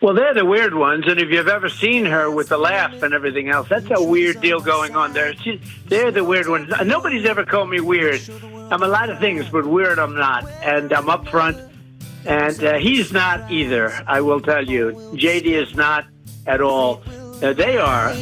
Well, they're the weird ones, and if you've ever seen her with the laugh and everything else, that's a weird deal going on there. They're the weird ones. Nobody's ever called me weird. I'm a lot of things, but weird I'm not, and I'm up front, and he's not either, I will tell you. JD is not at all. They are.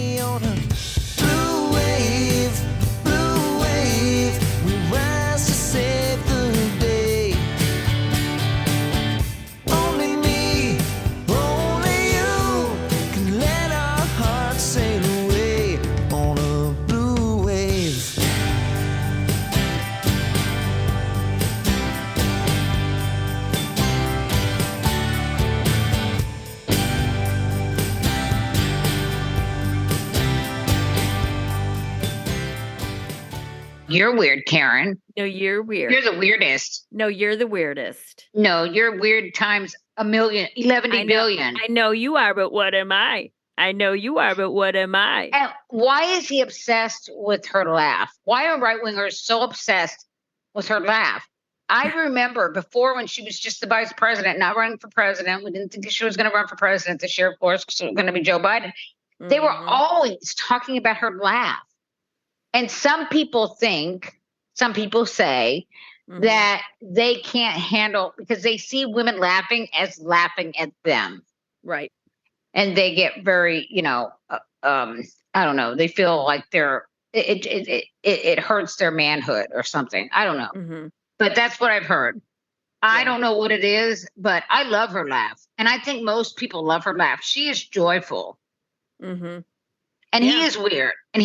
You're weird, Karen. No, you're weird. You're the weirdest. No, you're the weirdest. No, you're weird times 11 billion. I know you are, but what am I? I know you are, but what am I? And why is he obsessed with her laugh? Why are right-wingers so obsessed with her laugh? I remember before when she was just the vice president, not running for president. We didn't think she was going to run for president this year, of course, because it was going to be Joe Biden. Mm-hmm. They were always talking about her laugh. And some people say that they can't handle, because they see women laughing as laughing at them. Right. And they get very, I don't know. They feel like it hurts their manhood or something. I don't know. Mm-hmm. But that's what I've heard. Yeah. I don't know what it is, but I love her laugh. And I think most people love her laugh. She is joyful. Mm-hmm. And he is weird. And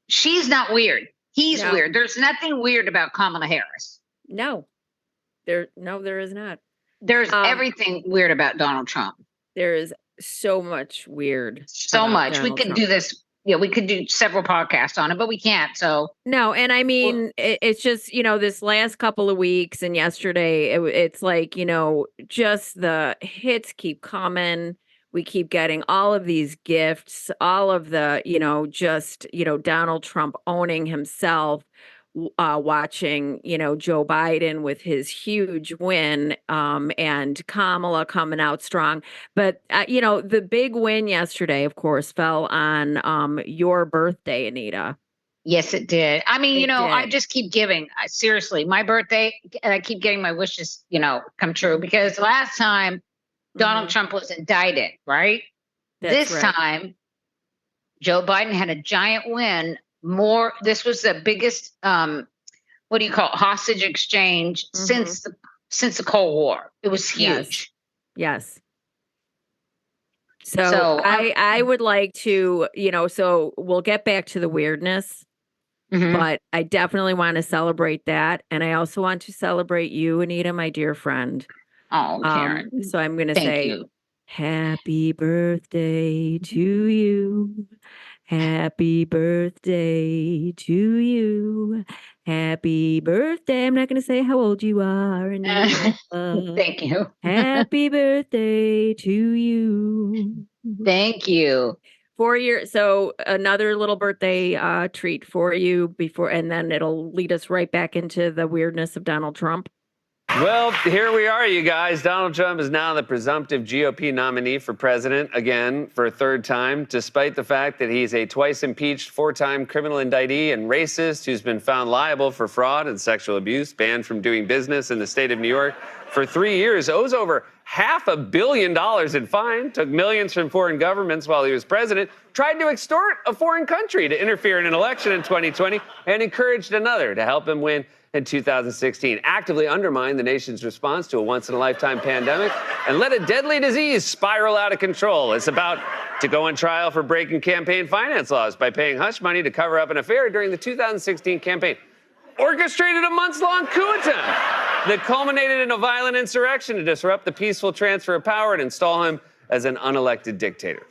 she's not weird. He's weird. There's nothing weird about Kamala Harris. No, there is not. There's everything weird about Donald Trump. There is so much weird. So much. Donald we could Trump. Do this. Yeah, we could do several podcasts on it, but we can't. So no, and I mean, it's just this last couple of weeks and yesterday, it's like just the hits keep coming. We keep getting all of these gifts, all of the, Donald Trump owning himself, watching, Joe Biden with his huge win, and Kamala coming out strong. But, the big win yesterday, of course, fell on your birthday, Anita. Yes, it did. I mean, I just keep giving. Seriously, my birthday, and I keep getting my wishes, come true. Because last time, Donald Trump was indicted, right? This time, Joe Biden had a giant win. This was the biggest, hostage exchange since the Cold War. It was huge. Yes. So I would like to, so we'll get back to the weirdness, but I definitely want to celebrate that. And I also want to celebrate you, Anita, my dear friend. Oh, Karen. So I'm going to say, happy birthday to you. Happy birthday to you. Happy birthday. I'm not going to say how old you are. Thank you. Happy birthday to you. Thank you. So another little birthday treat for you and then it'll lead us right back into the weirdness of Donald Trump. Well, here we are, you guys. Donald Trump is now the presumptive GOP nominee for president, again, for a third time, despite the fact that he's a twice impeached, four-time criminal indictee and racist who's been found liable for fraud and sexual abuse, banned from doing business in the state of New York for 3 years, owes over $500 million in fine, took millions from foreign governments while he was president, tried to extort a foreign country to interfere in an election in 2020, and encouraged another to help him win in 2016, actively undermined the nation's response to a once-in-a-lifetime pandemic, and let a deadly disease spiral out of control. It's about to go on trial for breaking campaign finance laws by paying hush money to cover up an affair during the 2016 campaign. Orchestrated a months-long coup attempt that culminated in a violent insurrection to disrupt the peaceful transfer of power and install him as an unelected dictator.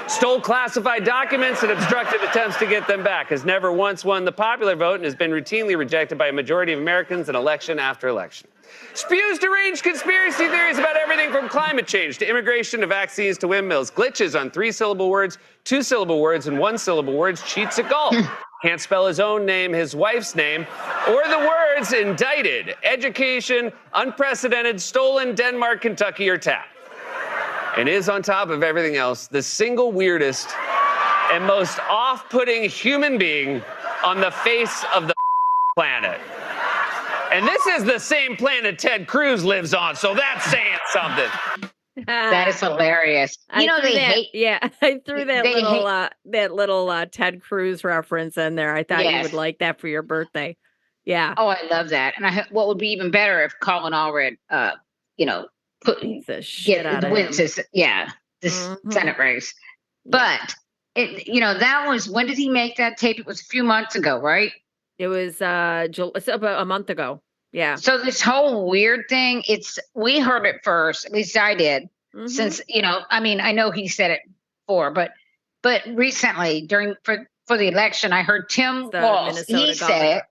Stole classified documents and obstructed attempts to get them back, has never once won the popular vote and has been routinely rejected by a majority of Americans in election after election. Spews deranged conspiracy theories about everything from climate change to immigration to vaccines to windmills. Glitches on 3-syllable words, 2-syllable words, and 1-syllable words. Cheats at golf. Can't spell his own name, his wife's name, or the words indicted, education, unprecedented, stolen, Denmark, Kentucky, or tap. and is, on top of everything else, the single weirdest and most off-putting human being on the face of the planet. And this is the same planet Ted Cruz lives on, so that's saying something. That is hilarious. You know, they hate. Yeah, I threw that they little Ted Cruz reference in there. I thought you would like that for your birthday. Yeah. Oh, I love that. And what would be even better if Colin Allred, Beats the shit out of wins him. this Senate race. But that was, when did he make that tape? It was a few months ago, right? It was it's about a month ago. Yeah. So this whole weird thing, we heard it first, at least I did, since, I know he said it before, but recently for the election, I heard Tim Walz, he said it,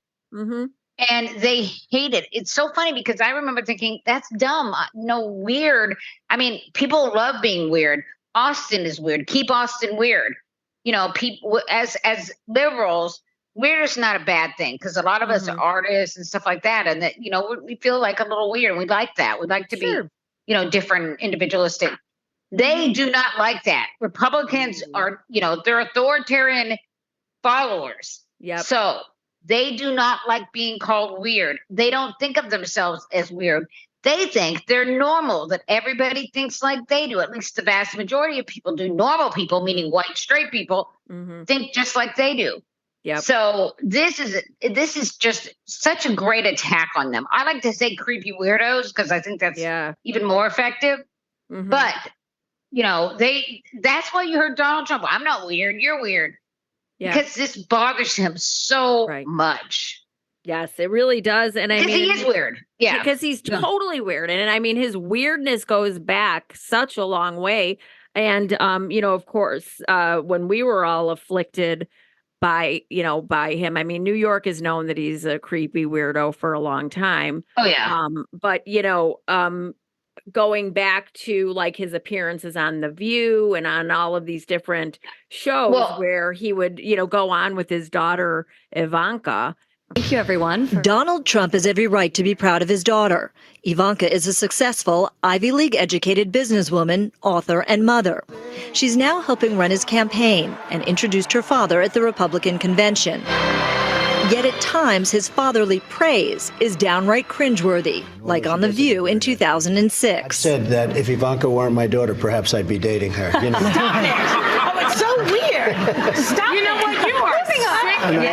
and they hate it. It's so funny because I remember thinking, that's dumb. Weird. I mean, people love being weird. Austin is weird. Keep Austin weird. People, as liberals, weird is not a bad thing, because a lot of us are artists and stuff like that, and that we feel like a little weird, and we like that. We like to be different, individualistic. They do not like that. Republicans are they're authoritarian followers. So they do not like being called weird. They don't think of themselves as weird. They think they're normal, that everybody thinks like they do. At least the vast majority of people do. Normal people, meaning white straight people, think just like they do. Yep. So this is just such a great attack on them. I like to say creepy weirdos because I think that's even more effective. But that's why you heard Donald Trump. I'm not weird. You're weird. Because this bothers him so much. Yes, it really does. And I mean, he is weird. Yeah. Because he's totally weird. And I mean, his weirdness goes back such a long way. And of course, when we were all afflicted by him. I mean, New York is known that he's a creepy weirdo for a long time. Oh yeah. But going back to like his appearances on The View and on all of these different shows where he would, go on with his daughter Ivanka. Thank you, everyone. Donald Trump has every right to be proud of his daughter. Ivanka is a successful, Ivy League-educated businesswoman, author, and mother. She's now helping run his campaign and introduced her father at the Republican convention. Yet at times, his fatherly praise is downright cringeworthy, like on The View in 2006. I said that if Ivanka weren't my daughter, perhaps I'd be dating her. Stop it! Oh, it's so weird. Stop it. You know what? You are sick.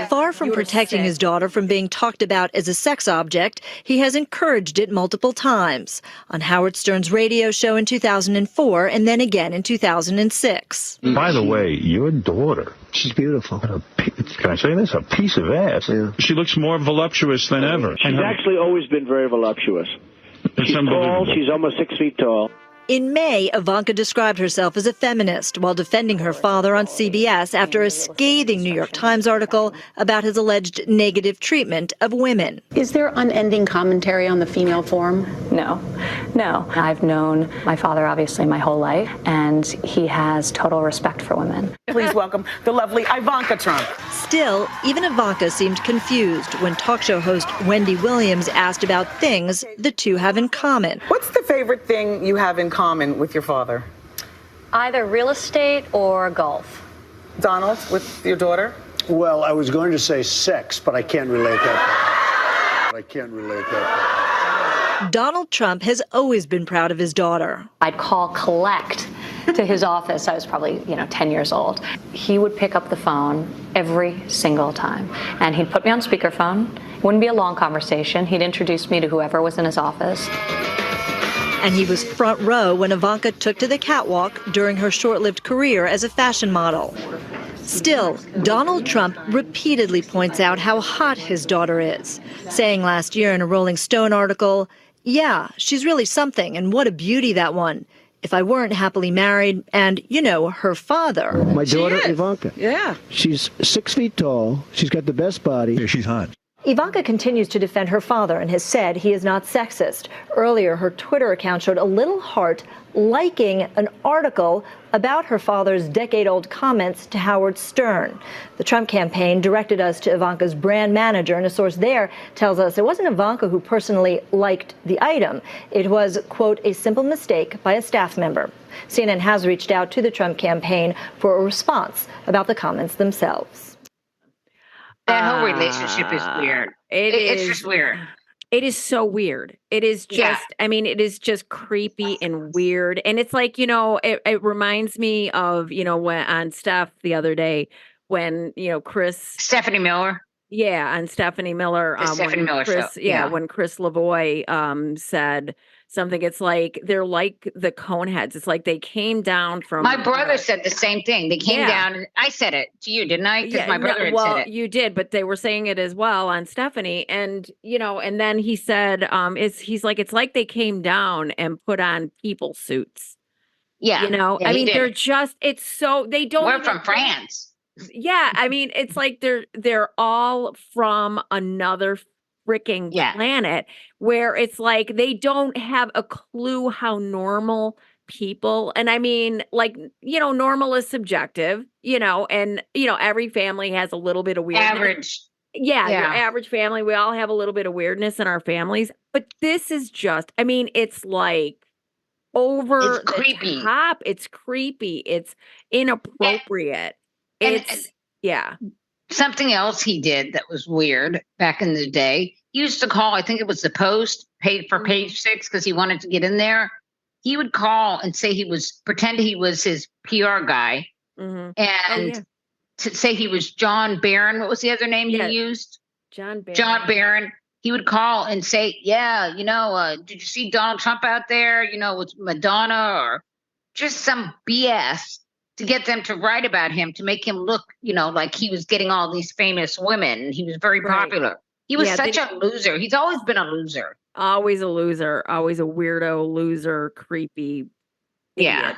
Far from protecting his daughter from being talked about as a sex object, he has encouraged it multiple times. On Howard Stern's radio show in 2004 and then again in 2006. By the way, your daughter. She's beautiful. Can I say this? A piece of ass. Yeah. She looks more voluptuous than ever. She's actually always been very voluptuous. She's tall. She's almost 6 feet tall. In May, Ivanka described herself as a feminist while defending her father on CBS after a scathing New York Times article about his alleged negative treatment of women. Is there unending commentary on the female form? No. I've known my father, obviously, my whole life, and he has total respect for women. Please welcome the lovely Ivanka Trump. Still, even Ivanka seemed confused when talk show host Wendy Williams asked about things the two have in common. What's the favorite thing you have in common with your father? Either real estate or golf. Donald, with your daughter? Well, I was going to say sex, but I can't relate that. Donald Trump has always been proud of his daughter. I'd call collect to his office. I was probably, 10 years old. He would pick up the phone every single time, and he'd put me on speakerphone. It wouldn't be a long conversation. He'd introduce me to whoever was in his office. And he was front row when Ivanka took to the catwalk during her short-lived career as a fashion model. Still, Donald Trump repeatedly points out how hot his daughter is, saying last year in a Rolling Stone article, "Yeah, she's really something, and what a beauty, that one. If I weren't happily married and, her father." My daughter, Ivanka. Yeah. She's 6 feet tall. She's got the best body. Yeah, she's hot. Ivanka continues to defend her father and has said he is not sexist. Earlier, her Twitter account showed a little heart liking an article about her father's decade-old comments to Howard Stern. The Trump campaign directed us to Ivanka's brand manager, and a source there tells us it wasn't Ivanka who personally liked the item. It was, quote, a simple mistake by a staff member. CNN has reached out to the Trump campaign for a response about the comments themselves. That whole relationship is weird. It's just weird. It is so weird. It is just, I mean, it is just creepy and weird. And it's like, it reminds me of, when on Steph the other day when, Stephanie Miller. Yeah, on Stephanie Miller. The Stephanie Miller show. Yeah, when Chris Lavoie said something, it's like they're like the Coneheads. It's like they came down from. My brother said the same thing. They came down, and I said it to you, didn't I? Because my brother had said it. You did, but they were saying it as well on Stephanie, and and then he said, he's like, it's like they came down and put on people suits. Yeah, I mean, they're just. It's so they don't. We're from France. Yeah, I mean, it's like they're all from another freaking planet where it's like they don't have a clue how normal people, and I mean, like, normal is subjective, and every family has a little bit of weirdness. Average. Yeah, your average family, we all have a little bit of weirdness in our families, but this is just, I mean, it's like over the top. It's creepy. It's inappropriate. Something else he did that was weird back in the day. He used to call, I think it was the Post, paid for page 6 because he wanted to get in there. He would call and say pretend he was his PR guy, and to say he was John Byrne. What was the other name he used? John Byrne. John Byrne. He would call and say, did you see Donald Trump out there, with Madonna, or just some BS to get them to write about him, to make him look, like he was getting all these famous women. And he was very popular. He was such a loser. He's always been a loser. Always a loser. Always a weirdo, loser, creepy idiot.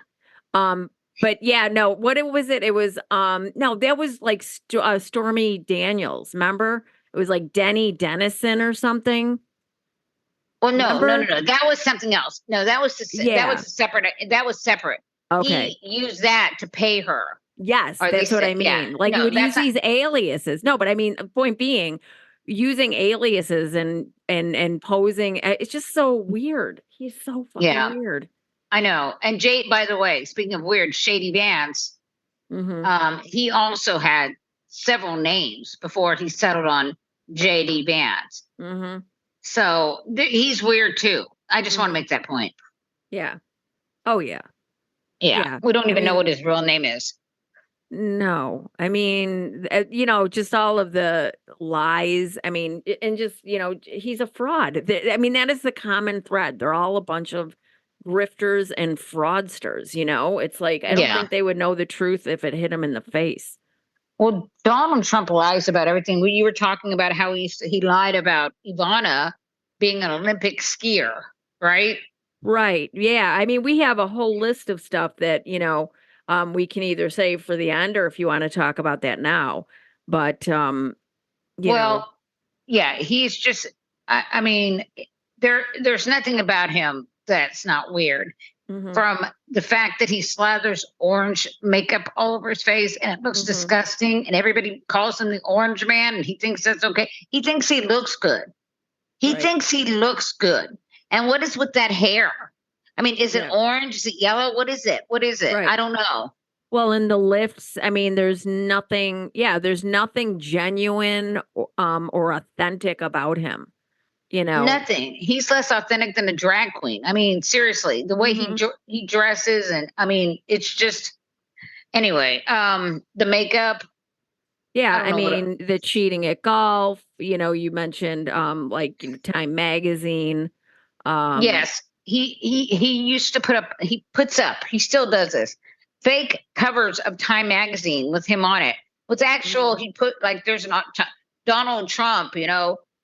But no, what was it? It was, no, that was like Stormy Daniels. Remember? It was like Denny Dennison or something. Well, no. That was something else. No, that was that was separate. Okay. He used that to pay her. Yes, that's what I mean. Yeah. Like he would use these aliases. No, but I mean, point being, using aliases and posing, it's just so weird. He's so fucking weird. I know. And by the way, speaking of weird, Shady Vance, he also had several names before he settled on JD Vance. So he's weird too. I just want to make that point. Yeah. Oh yeah. Yeah. We don't even know what his real name is. No, I mean, just all of the lies. I mean, and just, he's a fraud. I mean, that is the common thread. They're all a bunch of grifters and fraudsters, It's like, I don't think they would know the truth if it hit them in the face. Well, Donald Trump lies about everything. You were talking about how he lied about Ivana being an Olympic skier, right? Right. Yeah. I mean, we have a whole list of stuff that, we can either save for the end or if you want to talk about that now. But, he's just, I mean, there's nothing about him that's not weird. From the fact that he slathers orange makeup all over his face and it looks disgusting, and everybody calls him the Orange Man and he thinks that's okay. He thinks he looks good. He thinks he looks good. And what is with that hair? I mean, is it orange? Is it yellow? What is it? Right. I don't know. Well, in the lifts, I mean, there's nothing genuine or authentic about him. Nothing. He's less authentic than a drag queen. I mean, seriously, the way he dresses, and I mean, it's just, anyway, the makeup. Yeah, I mean, the cheating at golf, you mentioned Time Magazine. Yes, he used to he still does this, fake covers of Time Magazine with him on it. With actual, he put there's an Donald Trump,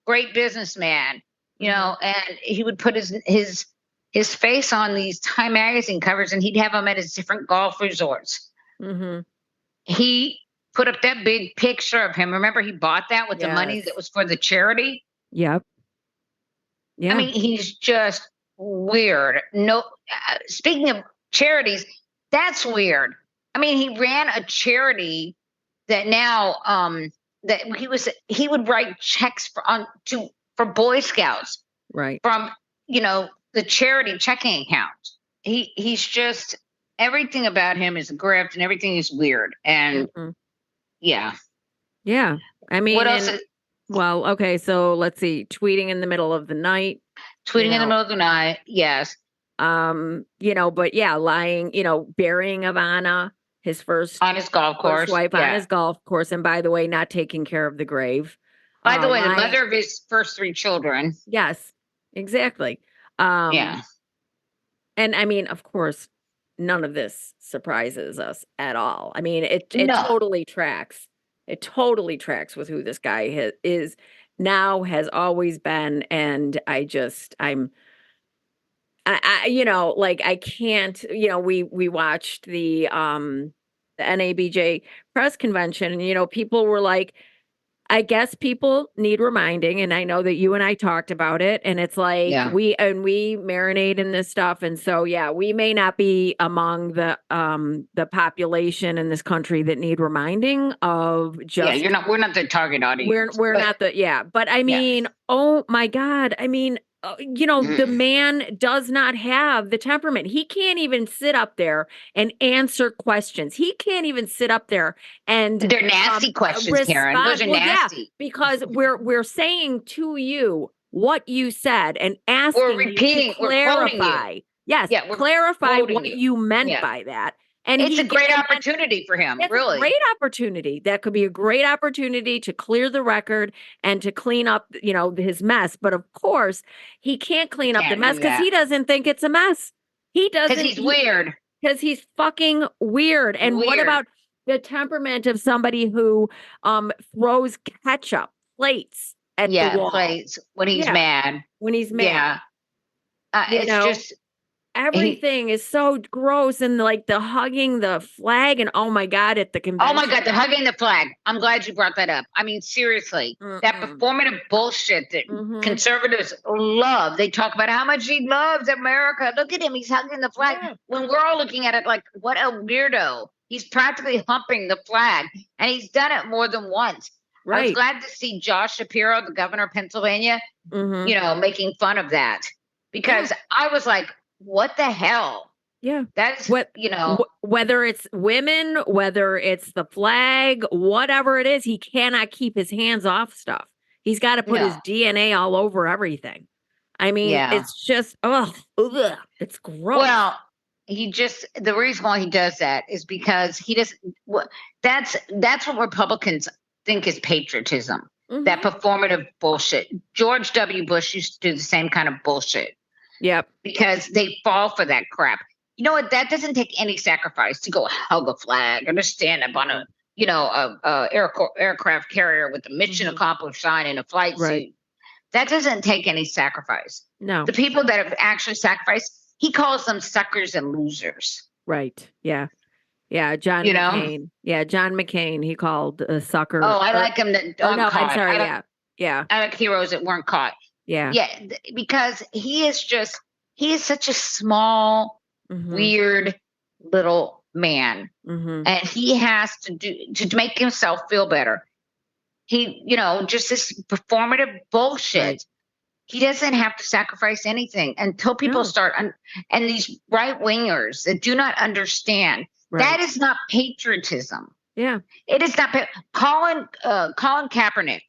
great businessman, and he would put his face on these Time Magazine covers, and he'd have them at his different golf resorts. He put up that big picture of him. Remember, he bought that with the money that was for the charity. Yep. Yeah. I mean, he's just weird. No, speaking of charities, that's weird. I mean, he ran a charity that now that he would write checks for Boy Scouts, right, from the charity checking account. He's just, everything about him is a grift and everything is weird. And yeah. I mean, what else? Well, okay, so let's see. Tweeting in the middle of the night. Tweeting in the middle of the night, yes. But yeah, lying, burying Ivana, his first on his golf course, wife on his golf course, and by the way, not taking care of the grave. By the way, the mother of his first 3 children. Yes, exactly. Yeah. And I mean, of course, none of this surprises us at all. I mean, it totally tracks. It totally tracks with who this guy is now, has always been. And I can't, we watched the NABJ press convention, and, people were like, I guess people need reminding. And I know that you and I talked about it, and it's like, we marinate in this stuff. And so, we may not be among the population in this country that need reminding of just, we're not the target audience. We're not but I mean, oh my God. I mean, the man does not have the temperament. He can't even sit up there and answer questions. He can't even sit up there and they're nasty questions, Karen. Those are nasty. Because we're saying to you what you said and asking you to clarify. Yes, clarify what you meant by that. And it's a great opportunity for him, really. A great opportunity. That could be a great opportunity to clear the record and to clean up, his mess. But of course, he can't clean up the mess because he doesn't think it's a mess. He doesn't. Because he's weird. Because he's fucking weird. And what about the temperament of somebody who throws ketchup plates at the wall? Plates when he's mad. When he's mad. Yeah. It's just... Everything is so gross, and like the hugging the flag, and oh my God, at the convention. Oh my God, the hugging the flag. I'm glad you brought that up. I mean, seriously, that performative bullshit that conservatives love. They talk about how much he loves America. Look at him, he's hugging the flag. Yeah. When we're all looking at it like, what a weirdo. He's practically humping the flag, and he's done it more than once. Right. I was glad to see Josh Shapiro, the governor of Pennsylvania, making fun of that, because I was like, what the hell? Yeah. That's whether it's women, whether it's the flag, whatever it is, he cannot keep his hands off stuff. He's got to put his DNA all over everything. I mean, it's just, it's gross. Well, the reason why he does that is because he doesn't, that's what Republicans think is patriotism, that performative bullshit. George W. Bush used to do the same kind of bullshit. Yep. Because they fall for that crap. You know what? That doesn't take any sacrifice to go hug a flag or to stand up on a aircraft carrier with a mission accomplished sign in a flight suit. That doesn't take any sacrifice. No. The people that have actually sacrificed, he calls them suckers and losers. Right. Yeah. Yeah. John McCain. Yeah. John McCain. He called a sucker. Oh, I like him. I'm sorry. Yeah. I like heroes that weren't caught. Yeah. Yeah, because he is such a small, weird little man. And he has to make himself feel better. He, just this performative bullshit. Right. He doesn't have to sacrifice anything until people start. And these right wingers that do not understand, that is not patriotism. Yeah. It is not. Colin Kaepernick.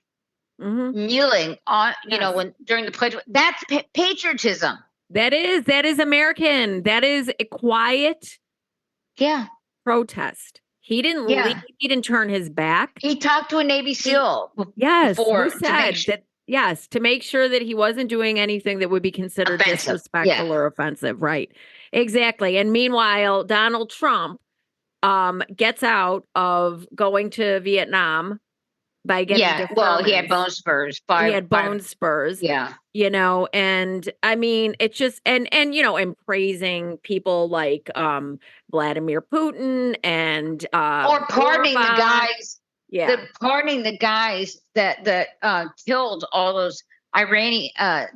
Kneeling on, when during the pledge, that's patriotism. That is American. That is a quiet, protest. He didn't leave. He didn't turn his back. He talked to a Navy SEAL. Who said that? Yes, to make sure that he wasn't doing anything that would be considered disrespectful or offensive. Right. Exactly. And meanwhile, Donald Trump gets out of going to Vietnam by getting well, he had deferments. bone spurs. He had bone spurs. Yeah. You know, and I mean, it's just and you know, and praising people like Vladimir Putin and or pardoning the Orban. guys. Yeah. Pardoning the guys that killed all those the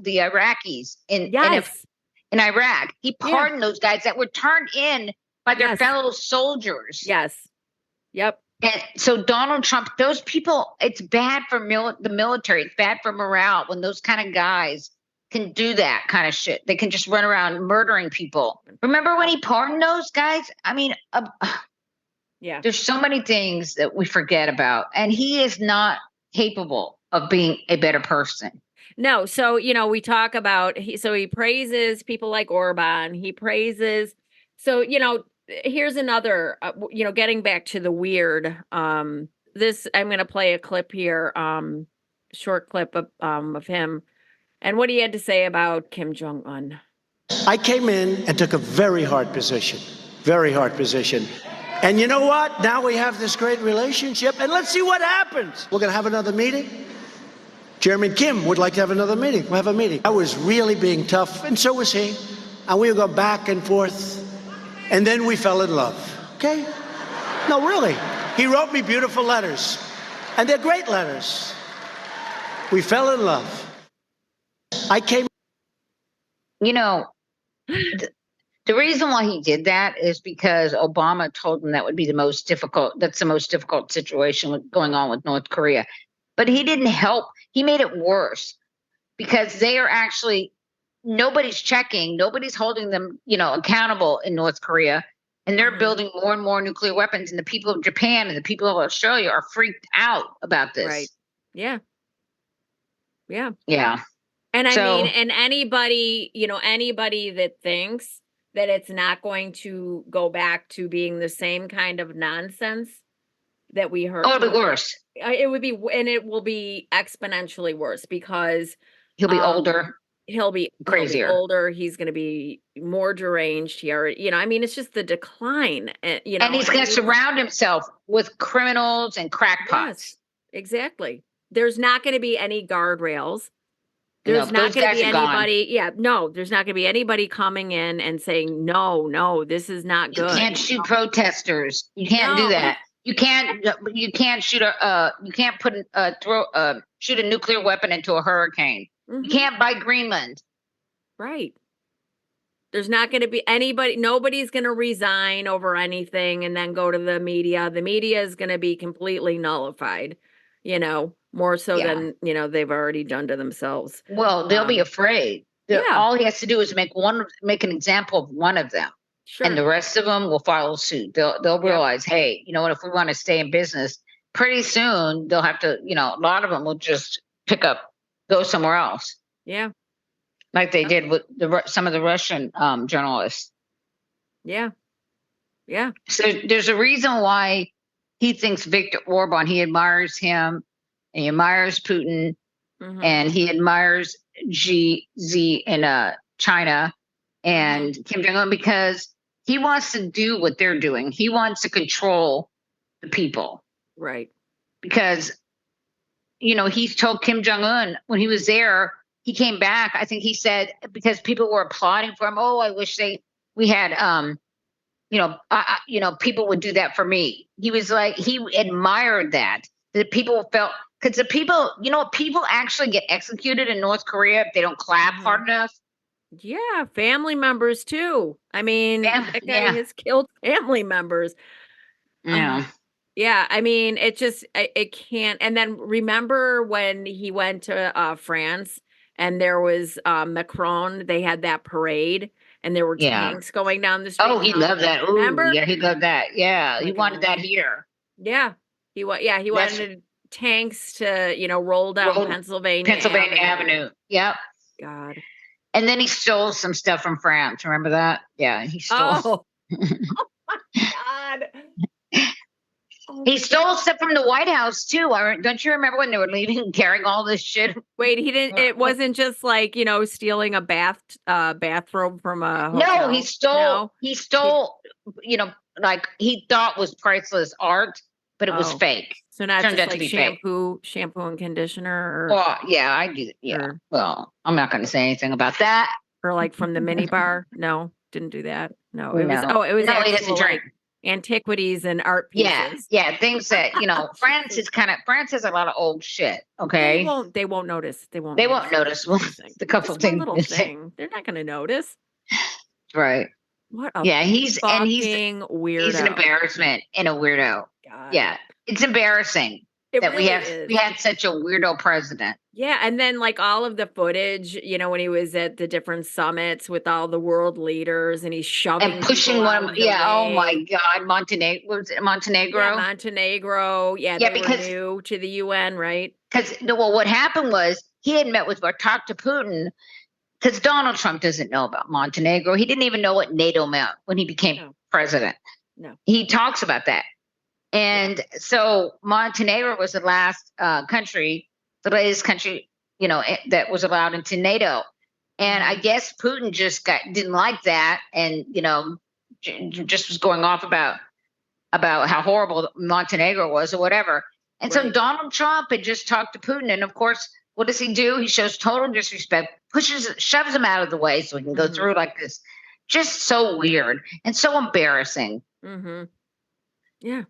Iraqis in Iraq. He pardoned those guys that were turned in by their fellow soldiers. Yes. Yep. And so Donald Trump, those people, it's bad for the military. It's bad for morale when those kind of guys can do that kind of shit. They can just run around murdering people. Remember when he pardoned those guys? I mean, yeah. There's so many things that we forget about. And he is not capable of being a better person. No. So, you know, we talk about, he praises people like Orban. He praises, so, you know, here's another, you know, getting back to the weird, I'm going to play a clip here, short clip of him and what he had to say about Kim Jong-un. I came in and took a very hard position. And you know what? Now we have this great relationship, and let's see what happens. We're going to have another meeting. Chairman Kim would like to have another meeting. We'll have a meeting. I was really being tough, and so was he. And we would go back and forth, and then we fell in love. Okay? No, really. He wrote me beautiful letters, and they're great letters. We fell in love. I came. You know, the reason why he did that is because Obama told him that would be the most difficult situation going on with North Korea. But he didn't help. He made it worse because they are actually, nobody's checking, nobody's holding them, you know, accountable in North Korea. And they're building more and more nuclear weapons. And the people of Japan and the people of Australia are freaked out about this. Right. Yeah. Yeah. Yeah. And I mean, and anybody, you know, anybody that thinks that it's not going to go back to being the same kind of nonsense that we heard. Oh, it'll be worse. It would be, and it will be exponentially worse because he'll be older. He'll be crazier. Older. He's going to be more deranged. He already, you know, I mean, it's just the decline. You know, and he's going to surround himself with criminals and crackpots. Yes, exactly. There's not going to be any guardrails. There's not going to be anybody. Yeah, no, there's not going to be anybody coming in and saying, no, this is not good. You can't shoot protesters. You can't do that. You can't shoot shoot a nuclear weapon into a hurricane. Mm-hmm. You can't buy Greenland. Right. There's not going to be anybody. Nobody's going to resign over anything and then go to the media. The media is going to be completely nullified, you know, more so than, you know, they've already done to themselves. Well, they'll be afraid. All he has to do is make an example of one of them. Sure. And the rest of them will follow suit. They'll realize, hey, you know what, if we want to stay in business, pretty soon they'll have to, you know, a lot of them will just go somewhere else. Yeah. Like they did with some of the Russian journalists. Yeah. Yeah. So there's a reason why he thinks Viktor Orban, he admires him, and he admires Putin, and he admires Xi in China and Kim Jong-un, because he wants to do what they're doing. He wants to control the people. Right. Because, you know, he told Kim Jong-un when he was there, he came back, I think he said, because people were applauding for him, oh, I wish we had, people would do that for me. He was like, he admired that people felt, because the people, you know, people actually get executed in North Korea if they don't clap hard enough. Yeah, family members too. I mean, that guy has killed family members. Yeah. Yeah, I mean, it can't. And then remember when he went to France and there was Macron, they had that parade and there were tanks going down the street. Oh, he loved that. Ooh, remember? Yeah, he loved that. Yeah, he wanted that here. Yeah, he wanted tanks to, you know, roll down Pennsylvania Avenue. Yep. God. And then he stole some stuff from France. Remember that? Yeah, he stole. Oh my God. He stole stuff from the White House too. Don't you remember when they were leaving carrying all this shit? Wait, he didn't. It wasn't just like, you know, stealing a bathrobe from a hotel. No, he stole. He stole. You know, like he thought was priceless art but it was fake. So not Turned just out to like be fake. shampoo and conditioner, Well, yeah, I do. Yeah. Well, I'm not going to say anything about that. or like from the mini bar. No, didn't do that. No, it was. No. Oh, it was No, he doesn't actual drink. like antiquities and art pieces. Yeah, things that France has a lot of old shit. Okay, They won't notice. They won't notice. The couple Just one things. little thing. They're not going to notice. Right. What a he's fucking weirdo. He's an embarrassment and a weirdo. God. Yeah, it's embarrassing that really is. we had such a weirdo president. Yeah, and then like all of the footage, when he was at the different summits with all the world leaders, and he's shoving And pushing people one. out of the Oh way. my God, Montenegro. Was it Montenegro? Yeah, Montenegro. Yeah, they were new to the UN, right? Because what happened was he had met with or talked to Putin. Because Donald Trump doesn't know about Montenegro. He didn't even know what NATO meant when he became president. No. He talks about that. And so Montenegro was the last country, the latest country, that was allowed into NATO. And I guess Putin just didn't like that, and just was going off about how horrible Montenegro was or whatever. And so Donald Trump had just talked to Putin, and of course, what does he do? He shows total disrespect, shoves him out of the way so he can go through like this. Just so weird and so embarrassing. Mm-hmm. Yeah.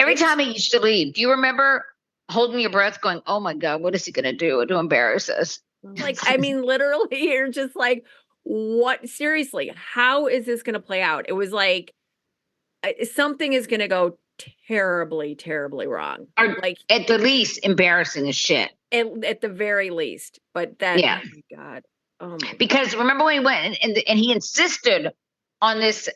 Every time he used to leave, do you remember holding your breath going, oh my God, what is he going to do to embarrass us? Like, I mean, literally, you're just like, what? Seriously, how is this going to play out? It was like something is going to go terribly, terribly wrong. Or like at the least, embarrassing as shit. At the very least. But then, oh my God. Oh my because remember when he went and he insisted on this,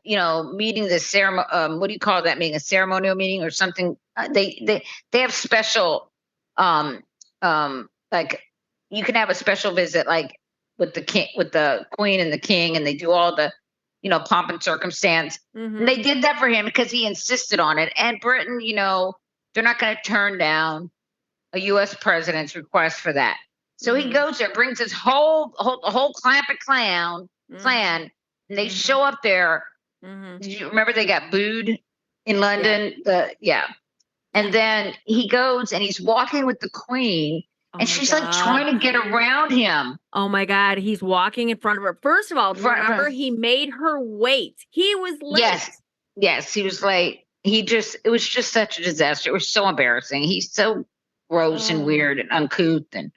meeting, this ceremony. What do you call that meeting? A ceremonial meeting or something? They have special, like you can have a special visit, like with the queen and the king, and they do all the, pomp and circumstance. Mm-hmm. And they did that for him because he insisted on it. And Britain, they're not going to turn down a U.S. president's request for that. So he goes there, brings his whole clan, and they show up there. Mm-hmm. Did you remember they got booed in London? And then he goes and he's walking with the queen, and she's like trying to get around him. Oh my God, he's walking in front of her. First of all, remember he made her wait. He was late. Yes, he was late. It was just such a disaster. It was so embarrassing. He's so gross and weird and uncouth and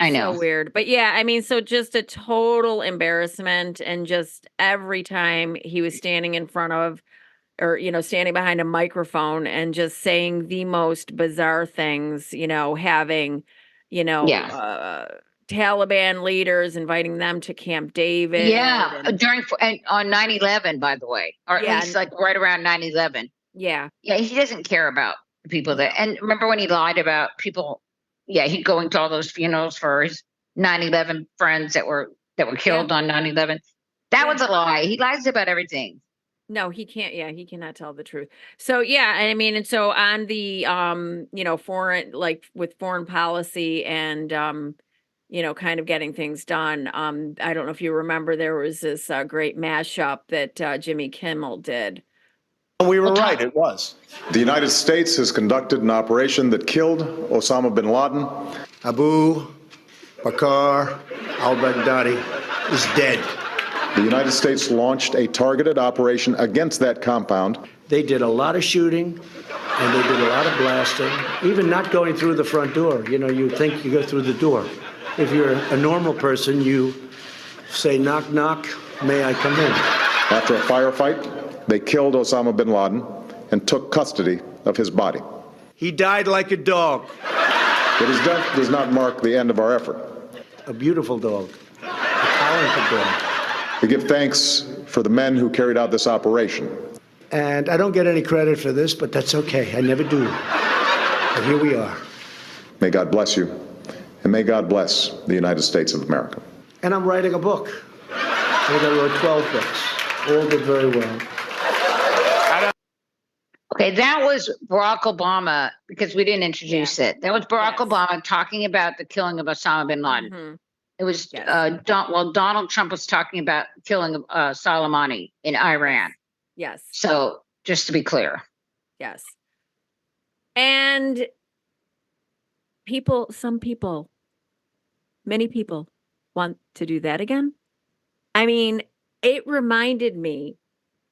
I know. So weird. But yeah, I mean, so just a total embarrassment, and just every time he was standing in front of or, standing behind a microphone and just saying the most bizarre things, having, Taliban leaders, inviting them to Camp David. Yeah. On 9/11, by the way, or at least like right around 9/11. Yeah. Yeah. He doesn't care about the people and remember when he lied about people. Yeah. He'd going to all those funerals for his 9/11 friends that were killed on 9/11. That was a lie. He lies about everything. No, he can't. Yeah, he cannot tell the truth. So yeah, I mean, and so on the foreign, like with foreign policy and kind of getting things done. I don't know if you remember, there was this great mashup that Jimmy Kimmel did. We were right. It was. The United States has conducted an operation that killed Osama bin Laden. Abu Bakr al-Baghdadi is dead. The United States launched a targeted operation against that compound. They did a lot of shooting, and they did a lot of blasting, even not going through the front door. You think you go through the door. If you're a normal person, you say, knock, knock, may I come in? After a firefight, they killed Osama bin Laden and took custody of his body. He died like a dog. But his death does not mark the end of our effort. A beautiful dog, a talented dog. We give thanks for the men who carried out this operation. And I don't get any credit for this, but that's okay. I never do. But here we are. May God bless you, and may God bless the United States of America. And I'm writing a book. I think I wrote 12 books. All did very well. Okay, that was Barack Obama, because we didn't introduce it. That was Barack Obama talking about the killing of Osama bin Laden. Mm-hmm. It was Donald Trump was talking about killing of Soleimani in Iran. Yes. So just to be clear. Yes. And many people want to do that again. I mean, it reminded me,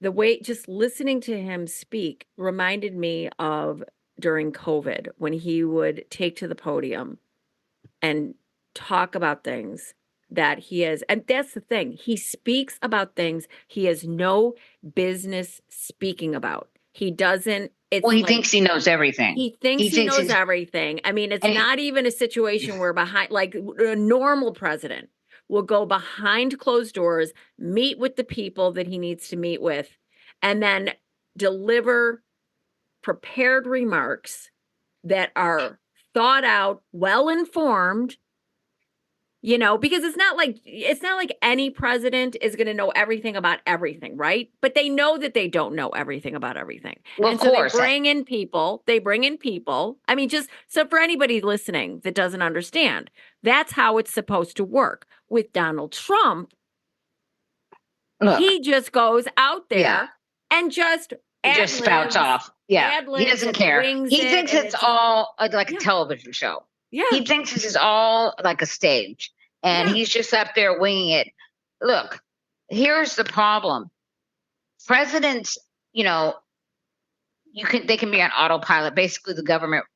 the way just listening to him speak reminded me of during COVID when he would take to the podium and talk about things that he has. And that's the thing. He speaks about things he has no business speaking about. He doesn't. He thinks he knows everything. He thinks he knows everything. I mean, it's not even a situation where like a normal president will go behind closed doors, meet with the people that he needs to meet with, and then deliver prepared remarks that are thought out, well-informed, because it's not like any president is going to know everything about everything, right? But they know that they don't know everything about everything. Well, and so they bring in people. I mean, just so for anybody listening that doesn't understand, that's how it's supposed to work. With Donald Trump, he just goes out there and just spouts off. Yeah, he doesn't care. He thinks it's all like a television show. Yeah, he thinks this is all like a stage, and he's just up there winging it. Look, here's the problem: presidents, they can be on autopilot. Basically, the government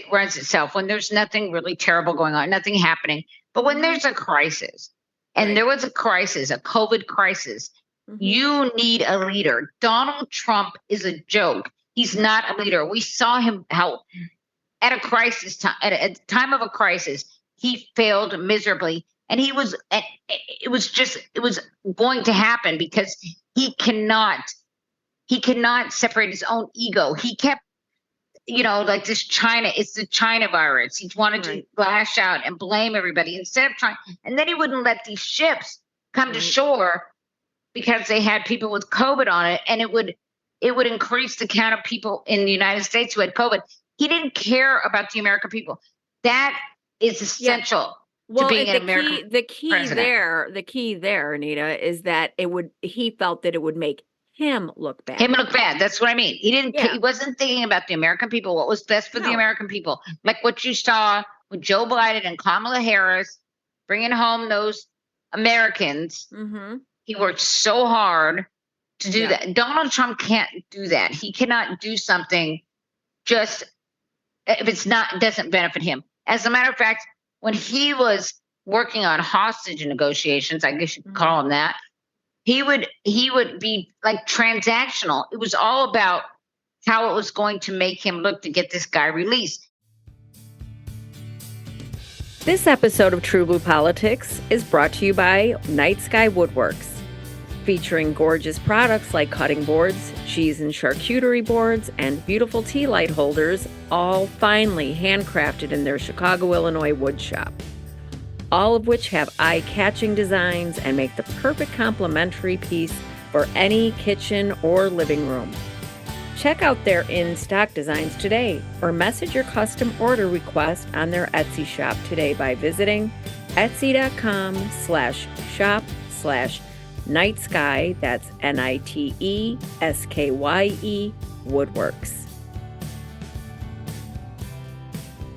runs itself when there's nothing really terrible going on, nothing happening. But when there's a crisis, and there was a crisis, a COVID crisis, you need a leader. Donald Trump is a joke. He's not a leader. We saw him help at a crisis time. At a time of a crisis, he failed miserably, and it was going to happen because he cannot separate his own ego. He kept, like this China, it's the China virus. He wanted to lash out and blame everybody instead of trying, and then he wouldn't let these ships come to shore because they had people with COVID on it, and it would increase the count of people in the United States who had COVID. He didn't care about the American people. That is essential to being an American president. The key there, Anita, is that he felt that it would make him look bad. That's what I mean. He wasn't thinking about the American people, what was best for the American people. Like what you saw with Joe Biden and Kamala Harris bringing home those Americans. Mm-hmm. He worked so hard to do that. Donald Trump can't do that. He cannot do something just if it doesn't benefit him. As a matter of fact, when he was working on hostage negotiations, I guess you could call him that, he would be like transactional. It was all about how it was going to make him look to get this guy released. This episode of TruBlu Politics is brought to you by Night Sky Woodworks, featuring gorgeous products like cutting boards, cheese and charcuterie boards, and beautiful tea light holders, all finely handcrafted in their Chicago, Illinois wood shop. All of which have eye-catching designs and make the perfect complementary piece for any kitchen or living room. Check out their in-stock designs today or message your custom order request on their Etsy shop today by visiting etsy.com/shop/nightsky, that's NITESKYE Woodworks.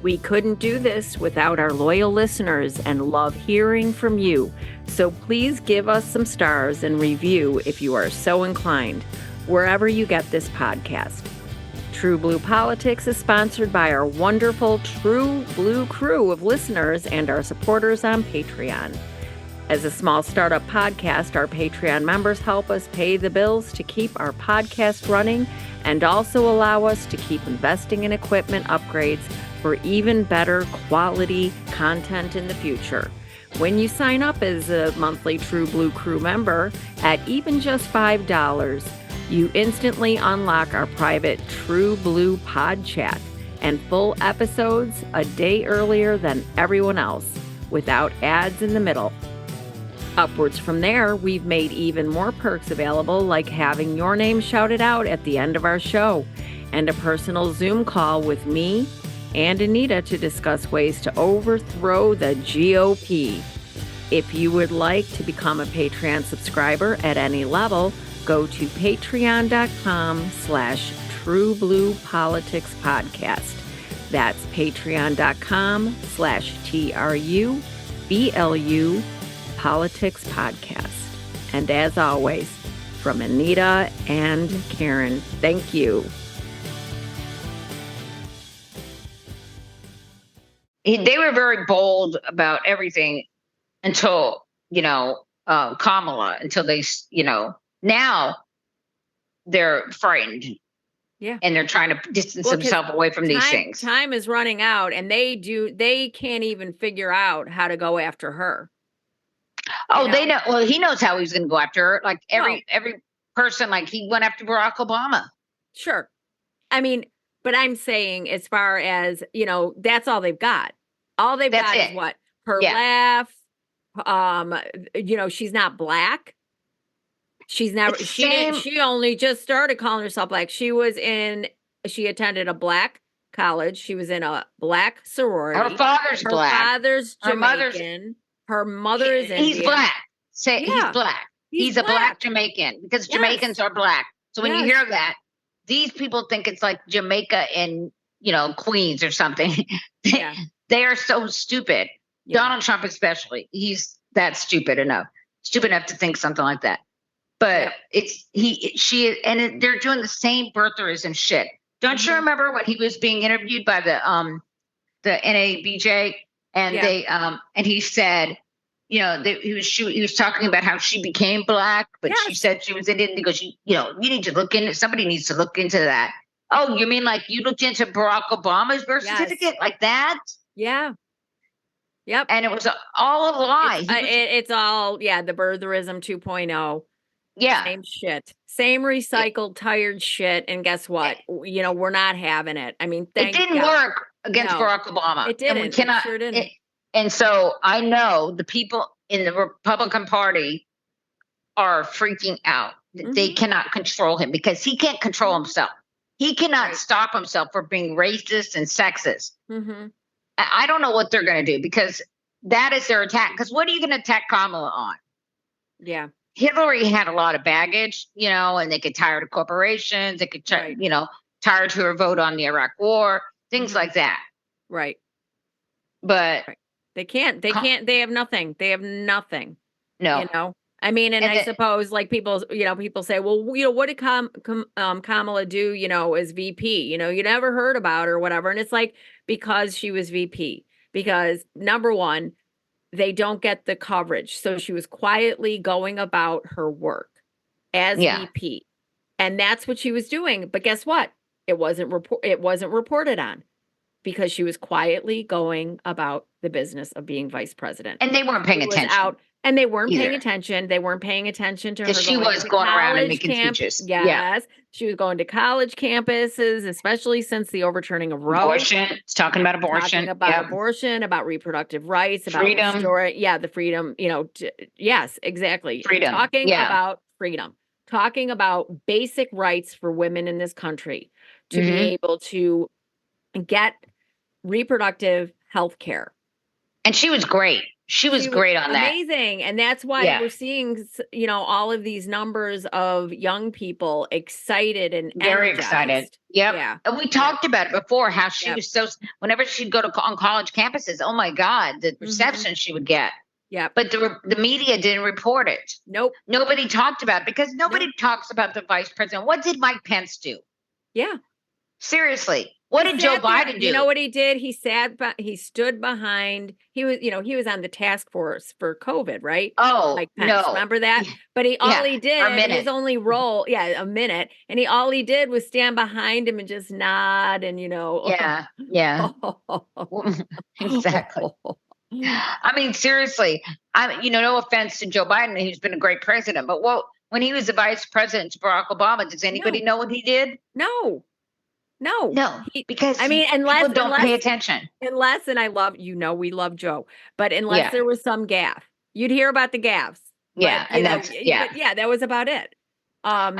We couldn't do this without our loyal listeners and love hearing from you. So please give us some stars and review if you are so inclined, wherever you get this podcast. TruBlu Politics is sponsored by our wonderful TruBlu crew of listeners and our supporters on Patreon. As a small startup podcast, our Patreon members help us pay the bills to keep our podcast running and also allow us to keep investing in equipment upgrades for even better quality content in the future. When you sign up as a monthly TruBlu crew member at even just $5, you instantly unlock our private TruBlu pod chat and full episodes a day earlier than everyone else, without ads in the middle. Upwards from there, we've made even more perks available, like having your name shouted out at the end of our show, and a personal Zoom call with me and Anita to discuss ways to overthrow the GOP. If you would like to become a Patreon subscriber at any level, go to patreon.com/TruBluePoliticsPodcast. That's patreon.com/TruBlu Politics Podcast. And as always, from Anita and Karen, thank you. They were very bold about everything until, Kamala, until they, now they're frightened. Yeah. And they're trying to distance themselves away from these things. Time is running out, and they can't even figure out how to go after her. Oh, they know. Well, he knows how he's going to go after her. Like every person, like he went after Barack Obama. Sure. I mean, but I'm saying as far as, that's all they've got. All they've got is what? Her laugh. She's not black. She's never, she only just started calling herself black. She attended a black college. She was in a black sorority. Her father's black. Her father's Jamaican. Her mother is Indian. He's black. He's black. He's a black Jamaican because Jamaicans are black. So when you hear that, these people think it's like Jamaica and, Queens or something. They are so stupid. Yeah. Donald Trump especially. He's that stupid enough to think something like that. But they're doing the same birthers and shit. Don't you remember when he was being interviewed by the NABJ and and he said, he was talking about how she became black, but she said she was Indian. He goes, you need to look into, somebody needs to look into that. Oh, you mean like you looked into Barack Obama's birth certificate like that? Yeah. Yep. And it was all a lie. It's all, the birtherism 2.0. Yeah. Same shit. Same recycled, tired shit. And guess what? We're not having it. I mean, it didn't work against Barack Obama. It didn't. And we cannot, it sure didn't. And so I know the people in the Republican Party are freaking out. They cannot control him because he can't control himself. He cannot stop himself from being racist and sexist. Mm-hmm. I don't know what they're going to do because that is their attack. Because what are you going to attack Kamala on? Yeah. Hillary had a lot of baggage, and they get tired of corporations. They get, tired to her vote on the Iraq War, things like that. Right. But they can't. They have nothing. They have nothing. No. I mean, and I suppose like people say, well, what did Kamala do, as VP? You never heard about her or whatever. And it's like, because she was VP. Because number one, they don't get the coverage. So she was quietly going about her work as VP. And that's what she was doing. But guess what? It wasn't reported on because she was quietly going about the business of being vice president. And they weren't paying attention. And they weren't paying attention. They weren't paying attention to her. Because she was going around and making speeches. Yes. She was going to college campuses, especially since the overturning of Roe. Abortion. It's talking about abortion. Talking about abortion, about reproductive rights, about freedom. The freedom, yes, exactly. Freedom. Talking about freedom. Talking about basic rights for women in this country to be able to get reproductive health care. And she was great. She was great on that. Amazing. And that's why we're seeing, all of these numbers of young people excited and very energized. excited. Yep. Yeah. And we talked about it before, how she was so, whenever she'd go on college campuses, oh my God, the reception she would get. Yeah. But the media didn't report it. Nope. Nobody talked about it because nobody talks about the vice president. What did Mike Pence do? Yeah. Seriously. What did Joe Biden do? You know what he did? He stood behind, he was on the task force for COVID, right? Oh, Mike Pence, no. Remember that? But all he did, his only role, a minute. And all he did was stand behind him and just nod and, Yeah. Exactly. I mean, seriously, no offense to Joe Biden. He's been a great president, but when he was the vice president to Barack Obama, does anybody know what he did? No. Because unless people don't pay attention. Unless, and I love, we love Joe, but unless there was some gaffe, you'd hear about the gaffes. Yeah, but that was about it.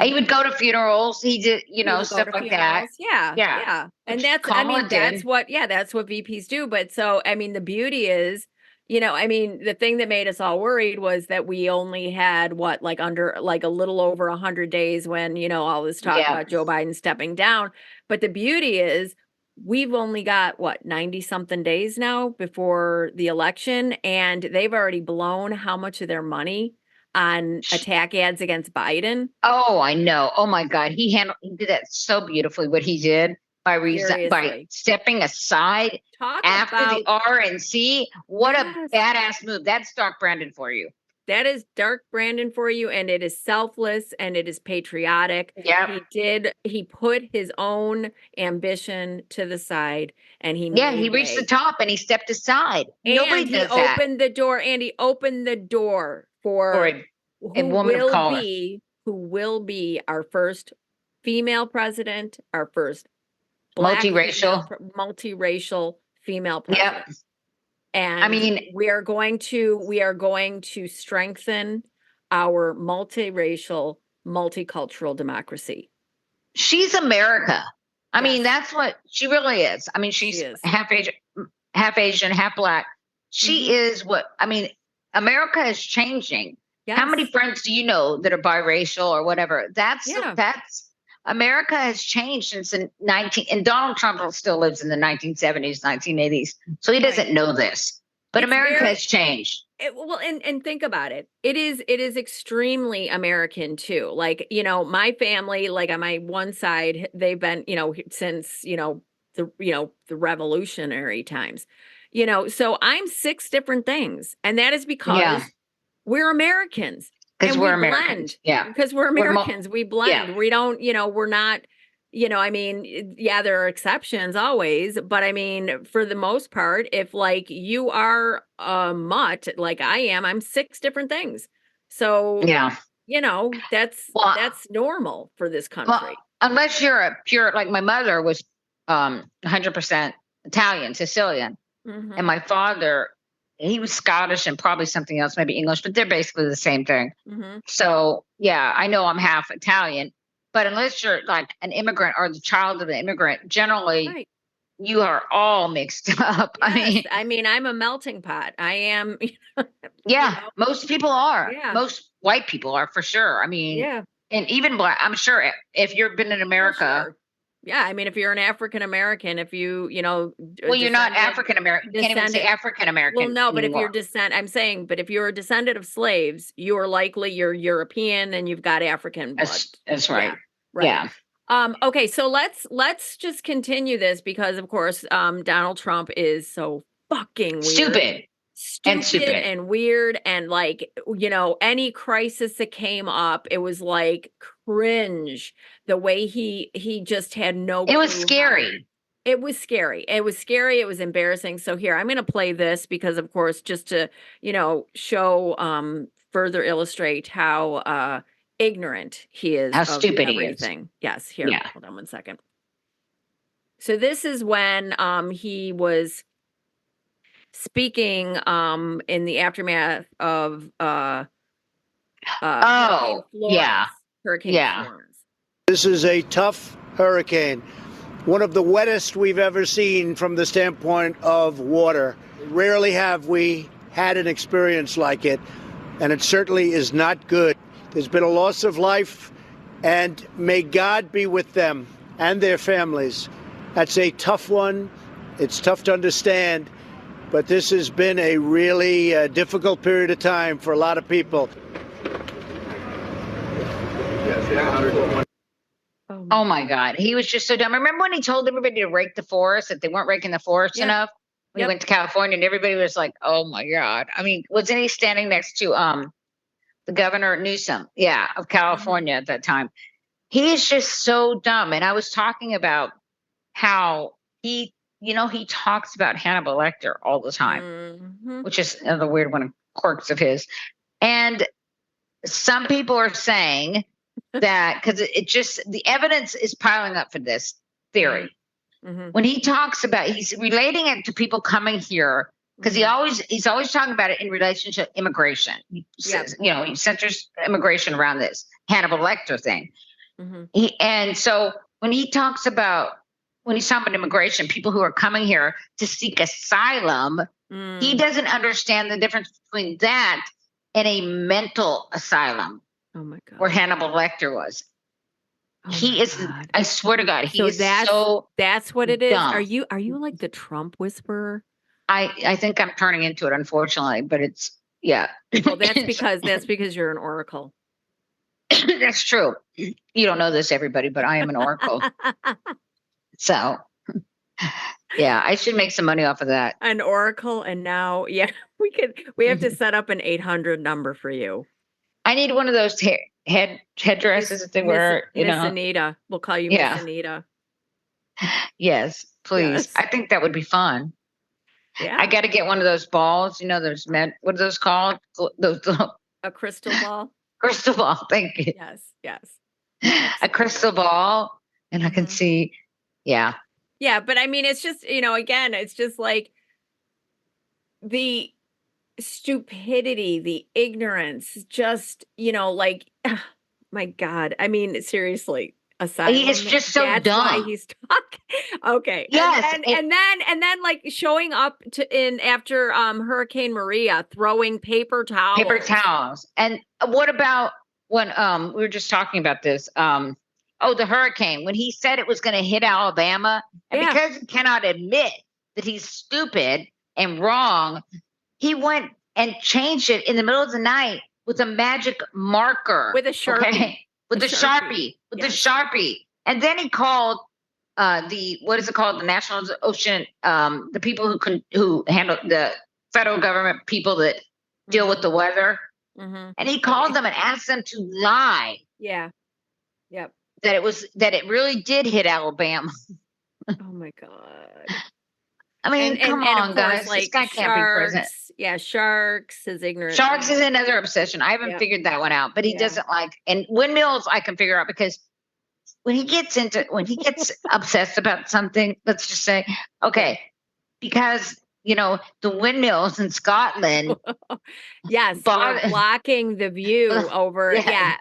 He would go to funerals. He did, stuff like that. Yeah. And that's what VPs do. But so, I mean, the beauty is, I mean, the thing that made us all worried was that we only had under a little over 100 days when, all this talk about Joe Biden stepping down. But the beauty is we've only got 90 something days now before the election, and they've already blown how much of their money on attack ads against Biden. Oh, I know. Oh my God. He did that so beautifully, what he did by stepping aside after the RNC. What a badass move. That's Dark Brandon for you. That is Dark Brandon for you, and it is selfless and it is patriotic. Yeah. He put his own ambition to the side, and he reached the top and he stepped aside. And Nobody does that. Opened the door, and he opened the door for a woman of color who will be our first female president, our first Black multiracial female president. Yep. And I mean, we are going to strengthen our multiracial, multicultural democracy. She's America. I mean, that's what she really is. I mean, she's half Asian, half Black. She is America is changing. Yes. How many friends do you know that are biracial or whatever? That's America has changed since the and Donald Trump still lives in the 1970s, 1980s. So he doesn't know this, but America has changed. And think about it. It is extremely American too. My family, on my one side, they've been, since, the revolutionary times, so I'm 6 different things. And that is because we're Americans. Because we're Americans. Yeah. Because we're Americans. We blend. Yeah. We don't, we're not, I mean, there are exceptions always, but I mean, for the most part, if you are a mutt like I am, I'm 6 different things. So, that's normal for this country. Well, unless you're a pure, my mother was 100% Italian, Sicilian. Mm-hmm. And my father, he was Scottish and probably something else, maybe English, but they're basically the same thing. Mm-hmm. So, I know I'm half Italian, but unless you're an immigrant or the child of an immigrant, generally you are all mixed up. Yes. I mean, I'm a melting pot. I am. Most people are. Yeah. Most white people are for sure. I mean, and even Black, I'm sure if you've been in America. Sure. Yeah, I mean, if you're an African American, if you, well, you're not African American. You can't even say African American. Well, no, but anymore. But if you're a descendant of slaves, you are likely you're European and you've got African blood. That's right. Yeah. Okay, so let's just continue this because, of course, Donald Trump is so fucking weird. Stupid and weird, and any crisis that came up, it was cringe. The way he just had no. It was scary. It was scary. It was scary. It was embarrassing. So here, I'm going to play this because, of course, just to show further illustrate how ignorant he is. How stupid he is. Yes. Here, hold on one second. So this is when he was speaking in the aftermath of Hurricane Florence. This is a tough hurricane, one of the wettest we've ever seen from the standpoint of water. Rarely have we had an experience like it, and it certainly is not good. There's been a loss of life, and may God be with them and their families. That's a tough one. It's tough to understand. But this has been a really difficult period of time for a lot of people. Oh my God. He was just so dumb. Remember when he told everybody to rake the forest, that they weren't raking the forest enough? When he went to California and everybody was like, oh my God. I mean, wasn't he standing next to the governor Newsom? Yeah, of California at that time. He is just so dumb. And I was talking about how he talks about Hannibal Lecter all the time, which is another weird one of quirks of his. And some people are saying that because the evidence is piling up for this theory. Mm-hmm. When he talks about, he's relating it to people coming here because he's always talking about it in relationship to immigration. He says, he centers immigration around this Hannibal Lecter thing. Mm-hmm. And so when he talks about when he's talking about immigration, people who are coming here to seek asylum, he doesn't understand the difference between that and a mental asylum. Oh my God. Where Hannibal Lecter was. Oh he is, God. I swear to God, he So is that's what it is. dumb. Are you like the Trump whisperer? I think I'm turning into it, unfortunately, but it's, yeah. Well, that's because you're an oracle. That's true. You don't know this, everybody, but I am an oracle. So, yeah, I should make some money off of that. An oracle, and now, we have to set up an 800 number for you. I need one of those headdresses that they wear. Miss Anita. We'll call you Miss Anita. Yes, please. Yes. I think that would be fun. Yeah. I got to get one of those balls. Those what are those called? A crystal ball. Crystal ball. Thank you. Yes. A crystal ball, and I can see. Yeah. Yeah, but I mean, it's just again, it's just like the stupidity, the ignorance, just like, my God. I mean, seriously, asylum. He is just so that's dumb. Why he's talking. Okay. Yes, and then like showing up after Hurricane Maria, throwing paper towels. And what about when we were just talking about this? The hurricane, when he said it was going to hit Alabama, and because he cannot admit that he's stupid and wrong, he went and changed it in the middle of the night with a magic marker. With a Sharpie. Okay? With the Sharpie. And then he called what is it called? The National Ocean, the people who handle the federal government, people that deal with the weather. Mm-hmm. And he called them and asked them to lie. Yeah. Yep. That it really did hit Alabama. Oh my God. I mean, come on, of course, guys. Like this guy can't be president. Yeah, sharks, his ignorance. Sharks is another obsession. I haven't figured that one out, but he doesn't like, and windmills I can figure out, because when he gets obsessed about something, let's just say, okay, because the windmills in Scotland. Yes, blocking the view over. Yeah.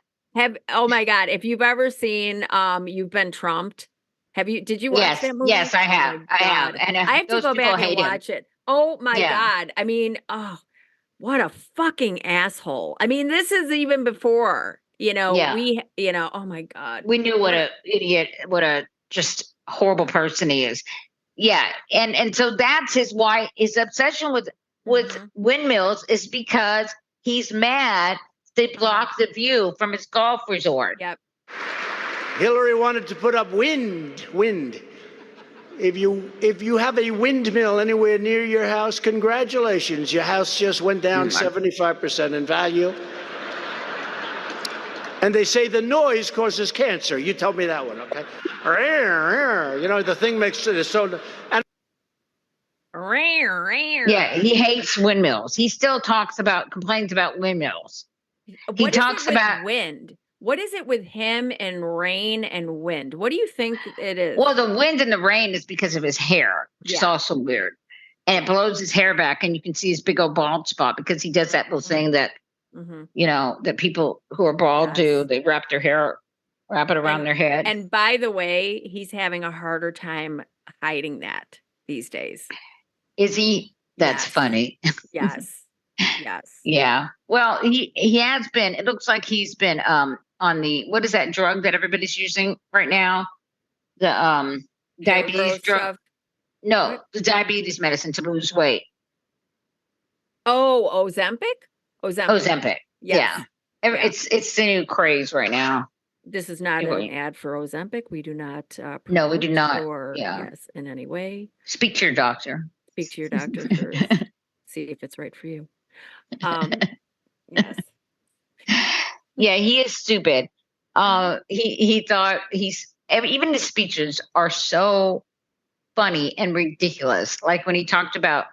Oh my God. If you've ever seen You've Been Trumped. Did you watch that movie? Yes, I have. I have. And I have to go back and watch it. Oh my God. I mean, what a fucking asshole. I mean, this is even before, we, oh my God. We knew what a idiot, what a just horrible person he is. Yeah. And so that's his obsession with windmills is because he's mad they block the view from his golf resort. Yep. Hillary wanted to put up wind. If you have a windmill anywhere near your house, congratulations. Your house just went down 75% in value. And they say the noise causes cancer. You told me that one, okay? The thing makes it so. And yeah, he hates windmills. He still complains about windmills. He talks about wind. What is it with him and rain and wind? What do you think it is? Well, the wind and the rain is because of his hair, which is also weird. And it blows his hair back, and you can see his big old bald spot because he does that little thing that, that people who are bald do. They wrap it around their head. And by the way, he's having a harder time hiding that these days. Is he? That's funny. Yes. Yes. Yeah. Well, he has been. It looks like he's been on the, what is that drug that everybody's using right now? The diabetes drug. Stuff. No, what? The diabetes medicine to lose weight. Oh, Ozempic. Yes. Yeah. It's the new craze right now. This is not an ad for Ozempic. We do not. No, we do not. Yes, in any way. Speak to your doctor. Speak to your doctor first. See if it's right for you. Yes. Yeah, he is stupid. He thought even his speeches are so funny and ridiculous. Like when he talked about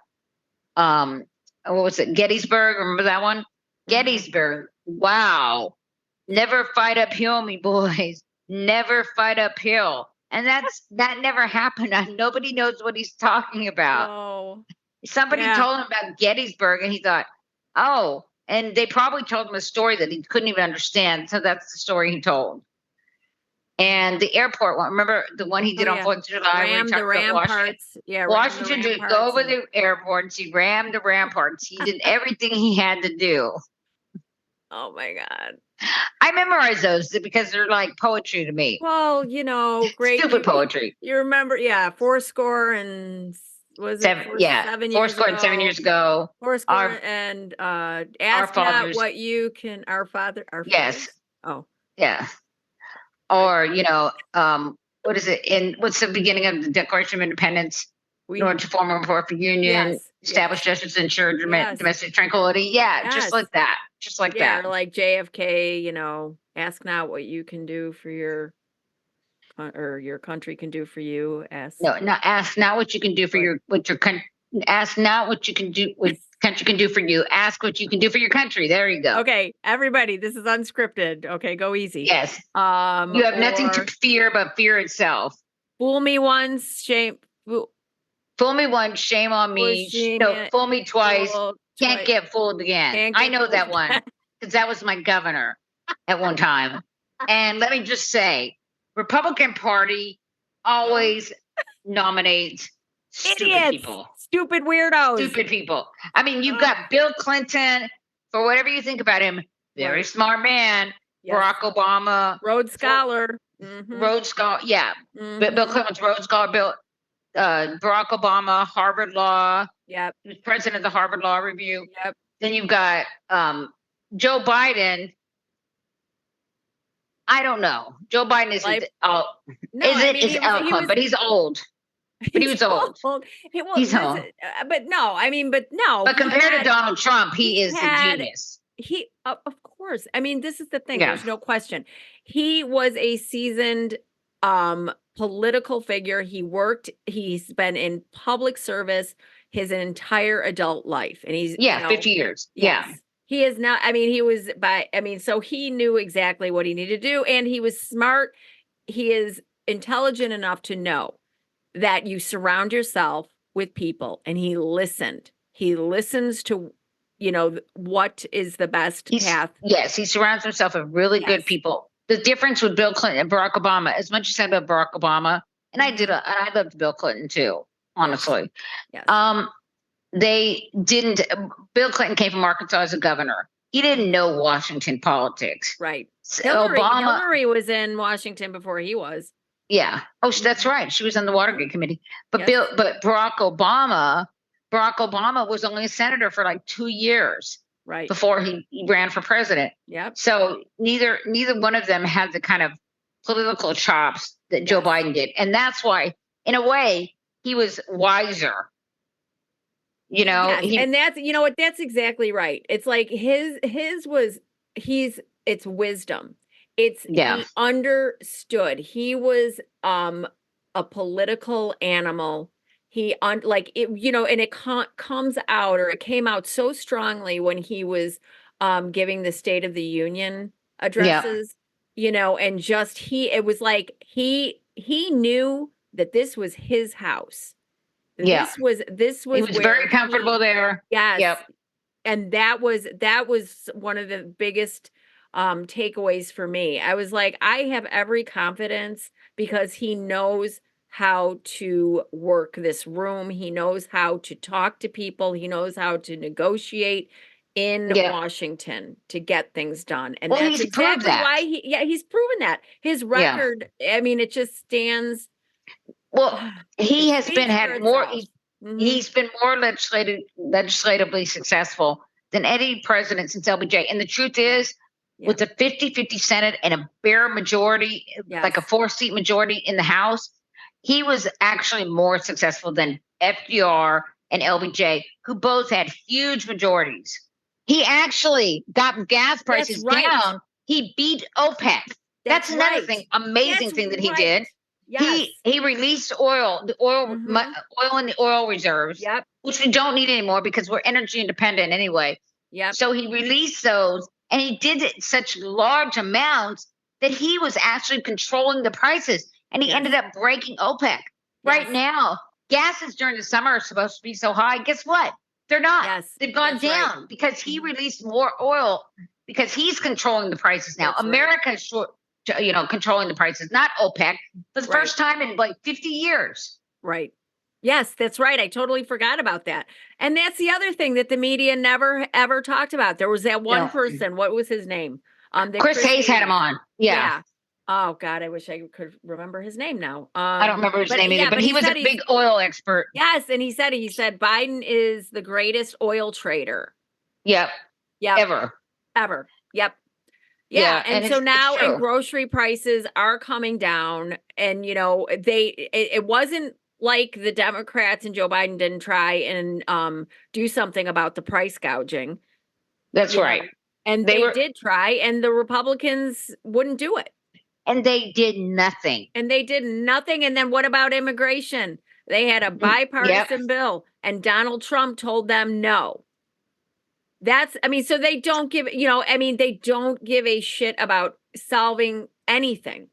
what was it, Gettysburg? Remember that one? Gettysburg. Wow. Never fight uphill, me boys. Never fight uphill. And that never happened. Nobody knows what he's talking about. Oh. Somebody told him about Gettysburg, and he thought, oh, and they probably told him a story that he couldn't even understand. So that's the story he told. And the airport one, remember the one he did on 4th of July? Ram the ramparts. Yeah, Washington did go over the airports. He rammed the ramparts. He did everything he had to do. Oh my God. I memorize those because they're like poetry to me. Well, great. Stupid poetry. You remember, fourscore and was it 7 years fourscore ago? and 7 years ago. Fourscore and ask not what you can, our father. Yes. Oh. Yeah. Or, what is it? What's the beginning of the Declaration of Independence? In order to form a for union, establish justice, ensure domestic tranquility. Yeah, just like that. Just like that. Or like JFK, ask not what you can do for your country can do for you. Ask not what you can do for ask not what you can do what country can do for you. Ask what you can do for your country. There you go. Okay, everybody, this is unscripted. Okay, go easy. Yes. You have nothing to fear but fear itself. Fool me once, shame. Fool me once, shame on me. Fool me twice. Can't get fooled again. I know that one because that was my governor at one time. And let me just say, Republican Party always nominates stupid people. Stupid weirdos. Stupid people. I mean, you've got Bill Clinton, for whatever you think about him, very smart man. Yes. Barack Obama. Rhodes Scholar. Rhodes Scholar, yeah. Bill Clinton's Rhodes Scholar. Barack Obama, Harvard Law. Yep. He was president of the Harvard Law Review. Yep. Then you've got Joe Biden. I don't know. Joe Biden isn't eloquent, but he's old. But he was old. He's old. But no. But compared to Donald Trump, he is a genius. Of course. I mean, this is the thing. There's no question. He was a seasoned political figure. He's been in public service his entire adult life. And he's 50 years. Yes. Yeah. He is not, so he knew exactly what he needed to do, and he was smart. He is intelligent enough to know that you surround yourself with people, and he listened. He listens to, what is the best path. Yes, he surrounds himself with really good people. The difference with Bill Clinton and Barack Obama, as much as I love Barack Obama, and I loved Bill Clinton too, honestly. Yes. Bill Clinton came from Arkansas as a governor. He didn't know Washington politics. Right. Hillary was in Washington before he was. Yeah. Oh, that's right. She was on the Watergate committee. But Barack Obama was only a senator for like 2 years. Right. Before he ran for president. Yep. So neither one of them had the kind of political chops that Joe Biden did. And that's why, in a way, he was wiser. And that's, that's exactly right. It's like it's wisdom. He understood. He was a political animal. And it comes out, or it came out so strongly when he was giving the State of the Union addresses, and it was like he knew that this was his house. Yeah. This was he was very comfortable there. Yes. Yep. And that was one of the biggest takeaways for me. I was like, I have every confidence because he knows how to work this room. He knows how to talk to people. He knows how to negotiate in Washington to get things done. And that's exactly why he's proven that. His record, it just stands. Well, he has had more. He's been more legislatively successful than any president since LBJ. And the truth is, with a 50-50 Senate and a bare majority, like a 4-seat majority in the House, he was actually more successful than FDR and LBJ, who both had huge majorities. He actually got gas prices down. He beat OPEC. That's another amazing thing that he did. Yes. He released oil and the oil reserves, which we don't need anymore because we're energy independent anyway. Yep. So he released those, and he did it in such large amounts that he was actually controlling the prices, and he ended up breaking OPEC. Yes. Right now, gases during the summer are supposed to be so high. Guess what? They're not. Yes, they've gone down because he released more oil because he's controlling the prices now. America is short. controlling the prices, not OPEC, for the first time in like 50 years. Right. Yes, that's right. I totally forgot about that. And that's the other thing that the media never ever talked about. There was that one person. What was his name? Chris Hayes had him on. Yeah. Oh God, I wish I could remember his name now. I don't remember his name either, but he was a big oil expert. Yes, and he said Biden is the greatest oil trader. Yep. Ever. Yep. Yeah, and so now and grocery prices are coming down, and it wasn't like the Democrats and Joe Biden didn't try and do something about the price gouging. That's right. And they did try, and the Republicans wouldn't do it. And they did nothing. And then what about immigration? They had a bipartisan bill, and Donald Trump told them no. So they don't give, they don't give a shit about solving anything.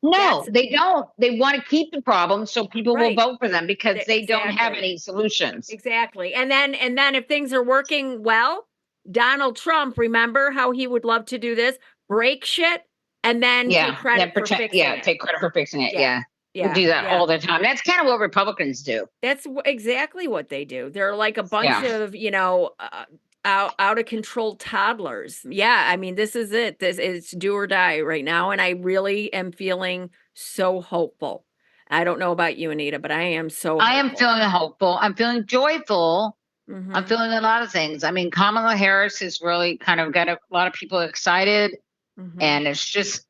No, they don't. They want to keep the problem so people will vote for them because they don't have any solutions. Exactly. And then if things are working well, Donald Trump, remember how he would love to do this? Break shit and then take credit for fixing it. Take credit for fixing it. Yeah. We do that all the time. That's kind of what Republicans do. That's exactly what they do. They're like a bunch of, out of control toddlers. Yeah, I mean, this is it. It's do or die right now, and I really am feeling so hopeful. I don't know about you, Anita, but I am so hopeful. I am feeling hopeful. I'm feeling joyful. Mm-hmm. I'm feeling a lot of things. I mean, Kamala Harris has really kind of got a lot of people excited, and it's just,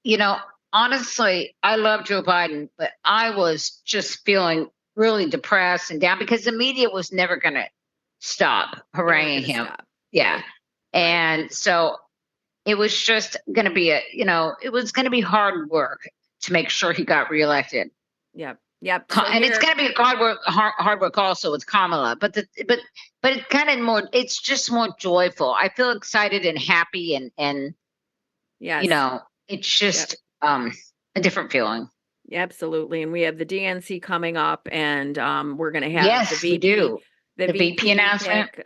honestly, I love Joe Biden, but I was just feeling really depressed and down because the media was never going to stop haranguing him. Yeah. And so it was just going to be it was going to be hard work to make sure he got reelected. Yep. So and it's going to be hard work also with Kamala, but it's kind of more, it's just more joyful. I feel excited and happy and it's just a different feeling. Absolutely. And we have the DNC coming up, and we're going to have the VP. We do. The VP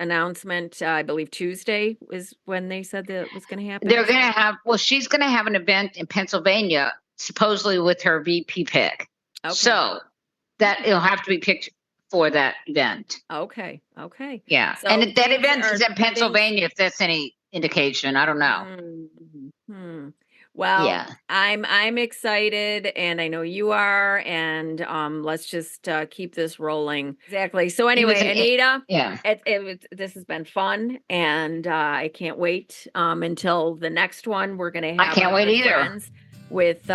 announcement, I believe Tuesday is when they said that it was going to happen. They're going to have, she's going to have an event in Pennsylvania, supposedly with her VP pick. Okay. So that it'll have to be picked for that event. Okay. Yeah. So and that event is in Pennsylvania, if that's any indication. I don't know. Well, I'm excited, and I know you are, and let's just keep this rolling. Exactly. So anyway, Anita, this has been fun, and I can't wait until the next one. We're going to have I can't wait either. With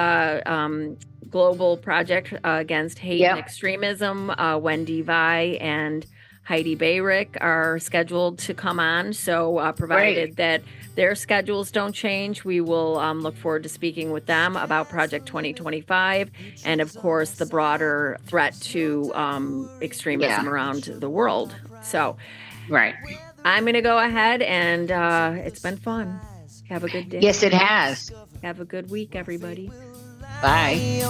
Global Project Against Hate and Extremism, Wendy Vi and Heidi Bayrick are scheduled to come on. So provided that their schedules don't change, we will look forward to speaking with them about Project 2025 and, of course, the broader threat to extremism around the world. So I'm going to go ahead, and it's been fun. Have a good day. Yes, it has. Have a good week, everybody. Bye.